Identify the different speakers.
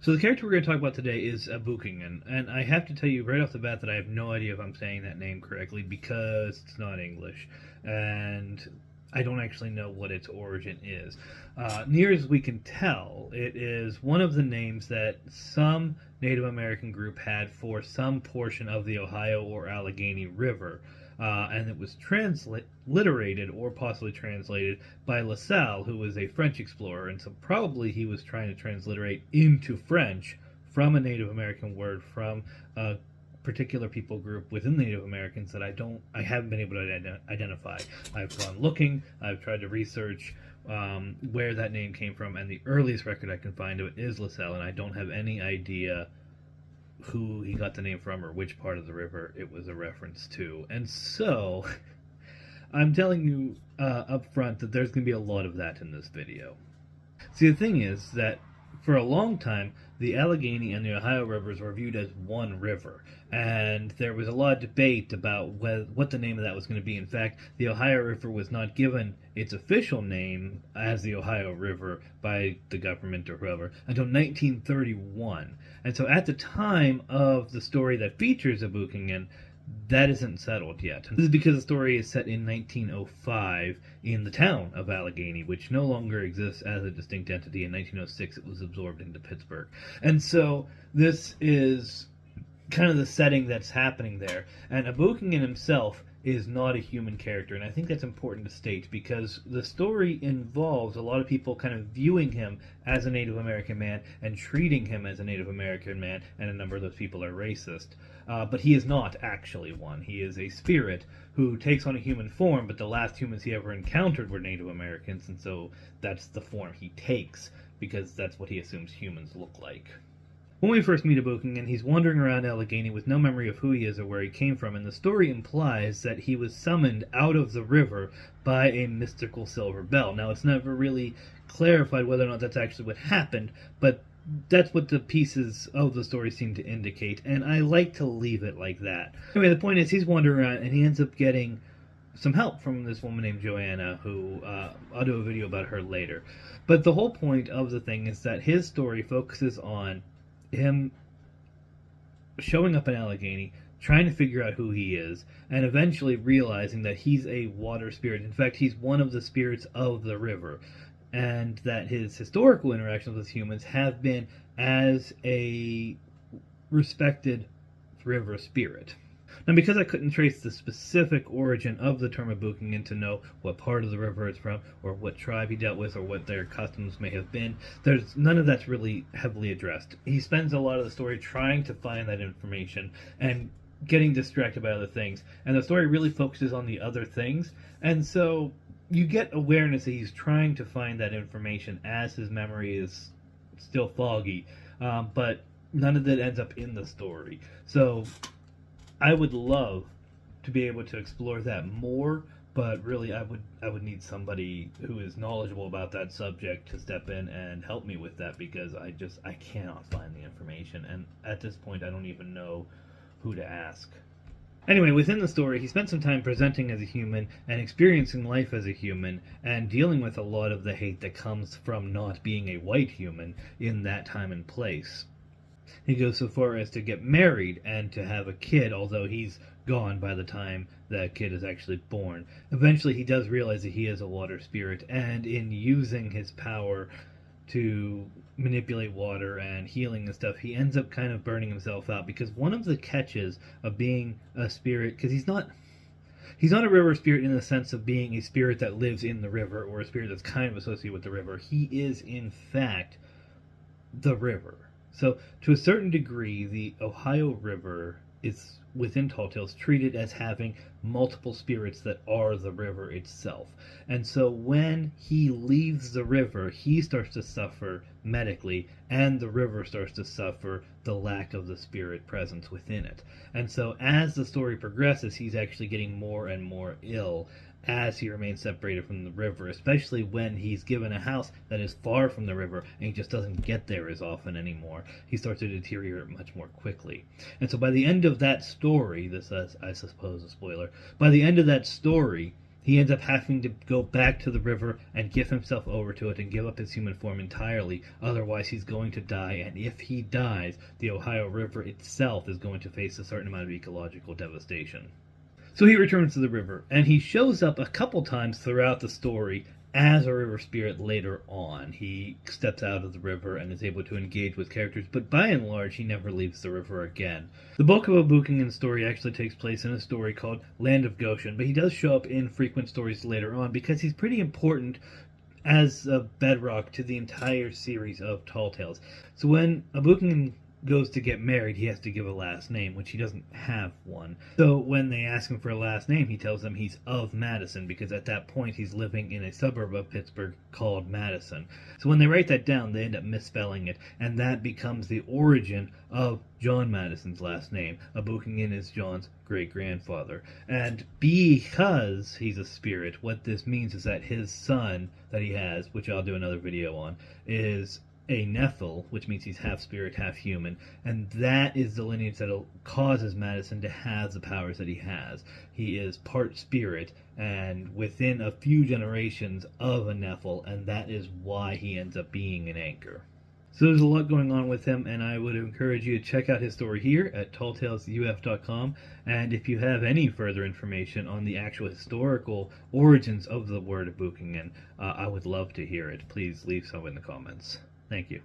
Speaker 1: So the character we're going to talk about today is Aaboukingon, and I have to tell you right off the bat that I have no idea if I'm saying that name correctly because it's not English, and I don't actually know what its origin is. Near as we can tell, it is one of the names that some Native American group had for some portion of the Ohio or Allegheny River. And it was transliterated or possibly translated by La Salle, who was a French explorer, and so probably he was trying to transliterate into French from a Native American word from a particular people group within the Native Americans that I haven't been able to identify. I've gone looking, I've tried to research where that name came from, and the earliest record I can find of it is La Salle, and I don't have any idea who he got the name from or which part of the river it was a reference to. And so, I'm telling you up front that there's going to be a lot of that in this video. See, the thing is that for a long time, the Allegheny and the Ohio rivers were viewed as one river, and there was a lot of debate about what the name of that was going to be. In fact, the Ohio River was not given its official name as the Ohio River by the government or whoever until 1931. And so at the time of the story that features Aaboukingon, that isn't settled yet. This is because the story is set in 1905 in the town of Allegheny, which no longer exists as a distinct entity. In 1906, it was absorbed into Pittsburgh. And so this is kind of the setting that's happening there. And Aaboukingon himself is not a human character, and I think that's important to state because the story involves a lot of people kind of viewing him as a Native American man and treating him as a Native American man, and a number of those people are racist. But he is not actually one. He is a spirit who takes on a human form, but the last humans he ever encountered were Native Americans, and so that's the form he takes because that's what he assumes humans look like. When we first meet Aaboukingon, he's wandering around Allegheny with no memory of who he is or where he came from, and the story implies that he was summoned out of the river by a mystical silver bell. Now, it's never really clarified whether or not that's actually what happened, but that's what the pieces of the story seem to indicate, and I like to leave it like that. Anyway, the point is he's wandering around, and he ends up getting some help from this woman named Joanna, who I'll do a video about her later. But the whole point of the thing is that his story focuses on him showing up in Allegheny, trying to figure out who he is, and eventually realizing that he's a water spirit. In fact, he's one of the spirits of the river, and that his historical interactions with humans have been as a respected river spirit. Now, because I couldn't trace the specific origin of the term Aaboukingon to know what part of the river it's from, or what tribe he dealt with, or what their customs may have been, there's none of that's really heavily addressed. He spends a lot of the story trying to find that information and getting distracted by other things, and the story really focuses on the other things, and so you get awareness that he's trying to find that information as his memory is still foggy, but none of that ends up in the story. So I would love to be able to explore that more, but really I would need somebody who is knowledgeable about that subject to step in and help me with that, because I cannot find the information, and at this point I don't even know who to ask. Anyway, within the story, he spent some time presenting as a human and experiencing life as a human and dealing with a lot of the hate that comes from not being a white human in that time and place. He goes so far as to get married and to have a kid, although he's gone by the time that kid is actually born. Eventually, he does realize that he is a water spirit, and in using his power to manipulate water and healing and stuff, he ends up kind of burning himself out, because one of the catches of being a spirit, because he's not a river spirit in the sense of being a spirit that lives in the river or a spirit that's kind of associated with the river. He is, in fact, the river. So, to a certain degree, the Ohio River is, within Tall Tales, treated as having multiple spirits that are the river itself. And so when he leaves the river, he starts to suffer medically, and the river starts to suffer the lack of the spirit presence within it. And so as the story progresses, he's actually getting more and more ill as he remains separated from the river, especially when he's given a house that is far from the river and he just doesn't get there as often anymore. He starts to deteriorate much more quickly. And so by the end of that story, this is, I suppose, a spoiler, by the end of that story, he ends up having to go back to the river and give himself over to it and give up his human form entirely. Otherwise, he's going to die, and if he dies, the Ohio River itself is going to face a certain amount of ecological devastation. So he returns to the river, and he shows up a couple times throughout the story as a river spirit later on. He steps out of the river and is able to engage with characters, but by and large, he never leaves the river again. The bulk of Aaboukingon's story actually takes place in a story called Land of Goshen, but he does show up in frequent stories later on because he's pretty important as a bedrock to the entire series of Tall Tales. So when Aaboukingon goes to get married, he has to give a last name, which he doesn't have one. So when they ask him for a last name, he tells them he's of Madison, because at that point he's living in a suburb of Pittsburgh called Madison. So when they write that down, they end up misspelling it, and that becomes the origin of John Madison's last name. Aaboukingon is John's great-grandfather. And because he's a spirit, what this means is that his son that he has, which I'll do another video on, is a Nephil, which means he's half spirit, half human, and that is the lineage that causes Madison to have the powers that he has. He is part spirit, and within a few generations of a Nephil, and that is why he ends up being an anchor. So there's a lot going on with him, and I would encourage you to check out his story here at talltalesuf.com, and if you have any further information on the actual historical origins of the word Aaboukingon, I would love to hear it. Please leave some in the comments. Thank you.